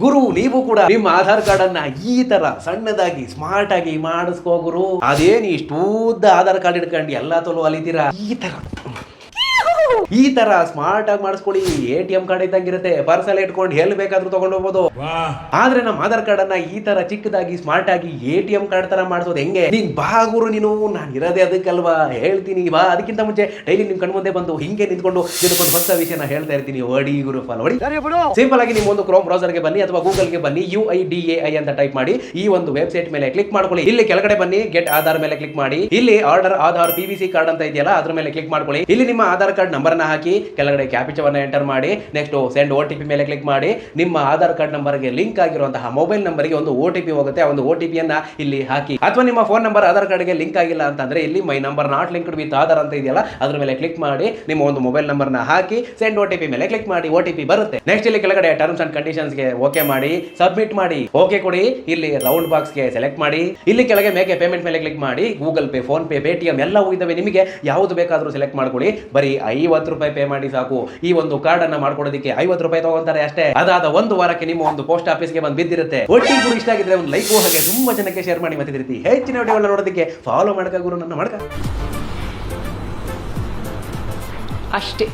ಗುರು ನೀವು ಕೂಡ ನಿಮ್ಮ ಆಧಾರ್ ಕಾರ್ಡ್ ಅನ್ನ ಈ ತರ ಸಣ್ಣದಾಗಿ ಸ್ಮಾರ್ಟ್ ಆಗಿ ಮಾಡಿಸ್ಕೋ ಗುರು. ಅದೇನು ಇಷ್ಟು ಉದ್ದ ಆಧಾರ್ ಕಾರ್ಡ್ ಇಟ್ಕೊಂಡು ಎಲ್ಲಾ ತೊಲು ಅಲಿತೀರಾ, ಈ ತರ ಸ್ಮಾರ್ಟ್ ಆಗಿ ಮಾಡಿಸ್ಕೊಳ್ಳಿ. ATM ಕಾರ್ಡ್ ಇದ್ದಂಗಿರುತ್ತೆ, ಪರ್ಸಲ್ಲಿ ಇಟ್ಕೊಂಡು ಎಲ್ಲಿ ಬೇಕಾದ್ರೂ ತಗೊಂಡು ಹೋಗ್ಬೋದು. ಆದ್ರೆ ನಮ್ಮ ಆಧಾರ್ ಕಾರ್ಡ್ ಅನ್ನ ಈ ತರ ಚಿಕ್ಕದಾಗಿ ಸ್ಮಾರ್ಟ್ ಆಗಿ ATM ಕಾರ್ಡ್ ತರ ಮಾಡಿಸೋದು ಹೆಂಗೆ? ನೀನ್ ಬಾ ಗುರು, ನೀನು ನಾನು ಇರೋದೇ ಅದಕ್ಕಲ್ವಾ, ಹೇಳ್ತೀನಿ ಬಾ. ಅದಕ್ಕಿಂತ ಮುಂಚೆ ಡೈಲಿ ನಿಮ್ ಕಣ್ಮುಂದೆ ಬಂದು ಹಿಂಗೆ ನಿಂತ್ಕೊಂಡು ಇದಕ್ಕೊಂದು ಹೊಸ ವಿಷಯನ ಹೇಳ್ತಾ ಇರ್ತೀನಿ. ಹೊಡಿ ಗುರು, ಫಾಲ್ ಹೊಡಿ. ಸಿಂಪಲ್ ಆಗಿ ನೀವು ಒಂದು ಕ್ರೋಮ್ ಬ್ರೌಸರ್ಗೆ ಬನ್ನಿ ಅಥವಾ ಗೂಗಲ್ಗೆ ಬನ್ನಿ, UIDAI ಅಂತ ಟೈಪ್ ಮಾಡಿ ಈ ಒಂದು ವೆಬ್ಸೈಟ್ ಮೇಲೆ ಕ್ಲಿಕ್ ಮಾಡ್ಕೊಳ್ಳಿ. ಇಲ್ಲಿ ಕೆಳಗಡೆ ಬನ್ನಿ, ಗೆಟ್ ಆಧಾರ್ ಮೇಲೆ ಕ್ಲಿಕ್ ಮಾಡಿ. ಇಲ್ಲಿ ಆರ್ಡರ್ ಆಧಾರ್ PVC ಕಾರ್ಡ್ ಅಂತ ಇದೆಯಲ್ಲ ಅದ್ರ ಮೇಲೆ ಕ್ಲಿಕ್ ಮಾಡ್ಕೊಳ್ಳಿ. ಇಲ್ಲಿ ನಿಮ್ಮ ಆಧಾರ್ ಕಾರ್ಡ್ ನಂಬರ್ ಹಾಕಿ ಕೆಳಗಡೆ ಕ್ಯಾಪ್ಚವನ್ನ ಎಂಟರ್ ಮಾಡಿ, ನೆಕ್ಸ್ಟ್ ಸೆಂಡ್ OTP ಮೇಲೆ ಕ್ಲಿಕ್ ಮಾಡಿ. ನಿಮ್ಮ ಆಧಾರ್ ಕಾರ್ಡ್ ನಂಬರ್ಗೆ ಲಿಂಕ್ ಆಗಿರುವಂತಹ ಮೊಬೈಲ್ ನಂಬರ್ಗೆ ಒಂದು OTP ಹೋಗುತ್ತೆ. ಆ ಒಂದು OTP ಅನ್ನ ಇಲ್ಲಿ ಹಾಕಿ. ಅಥವಾ ನಿಮ್ಮ ಫೋನ್ ನಂಬರ್ ಆಧಾರ್ ಕಾರ್ಡ್ಗೆ ಲಿಂಕ್ ಆಗಿಲ್ಲ ಅಂತಂದ್ರೆ ಇಲ್ಲಿ my number not linked with Aadhaar ಅಂತ ಇದೆಯಲ್ಲ ಅದ್ರ ಮೇಲೆ ಕ್ಲಿಕ್ ಮಾಡಿ ನಿಮ್ಮ ಒಂದು ಮೊಬೈಲ್ ನಂಬರ್ನ ಹಾಕಿ ಸೆಂಡ್ OTP ಮೇಲೆ ಕ್ಲಿಕ್ ಮಾಡಿ. OTP ಬರುತ್ತೆ. ನೆಕ್ಸ್ಟ್ ಇಲ್ಲಿ ಕೆಳಗಡೆ ಟರ್ಮ್ಸ್ ಅಂಡ್ ಕಂಡೀಷನ್ಸ್ ಗೆ ಓಕೆ ಮಾಡಿ, ಸಬ್ಮಿಟ್ ಮಾಡಿ, ಓಕೆ ಕೊಡಿ. ಇಲ್ಲಿ ರೌಂಡ್ ಬಾಕ್ಸ್ ಗೆ ಸೆಲೆಕ್ಟ್ ಮಾಡಿ. ಇಲ್ಲಿ ಕೆಳಗೆ ಮೇಕೆ ಪೇಮೆಂಟ್ ಮೇಲೆ ಕ್ಲಿಕ್ ಮಾಡಿ. Google pay, phone pay, Paytm ಎಲ್ಲವೂ ಇದಾವೆ. ನಿಮಗೆ ಯಾವುದು ಬೇಕಾದರೂ ಸೆಲೆಕ್ಟ್ ಮಾಡ್ಕೊಳ್ಳಿ. ಬರೀ 50 ರೂಪಾಯಿ ಪೇ ಮಾಡಿ ಸಾಕು. ಈ ಒಂದು ಕಾರ್ಡ್ ಅನ್ನ ಮಾಡ್ಕೊಡೋದಕ್ಕೆ 50 ರೂಪಾಯಿ ತಗೊಂತಾರೆ ಅಷ್ಟೇ. ಅದಾದ ಒಂದು ವಾರಕ್ಕೆ ನಿಮ್ಮ ಒಂದು ಪೋಸ್ಟ್ ಆಫೀಸ್ಗೆ ಬಂದು ಬಿದ್ದಿರುತ್ತೆ. ಒಟ್ಟಿಗೆ ಕೂಡ ಇಷ್ಟ ಆಗಿದ್ರೆ ಒಂದು ಲೈಕ್ ಹಾಗೆ ತುಂಬಾ ಜನಕ್ಕೆ ಶೇರ್ ಮಾಡಿ. ಮತ್ತೆ ರೀತಿ ಹೆಚ್ಚಿನ ವಿಡಿಯೋಗಳನ್ನ ನೋಡೋದಕ್ಕೆ ಫಾಲೋ ಮಾಡ್ಕ ಗುರು, ನನ್ನ ಮಾಡ್ಕ ಅಷ್ಟೇ.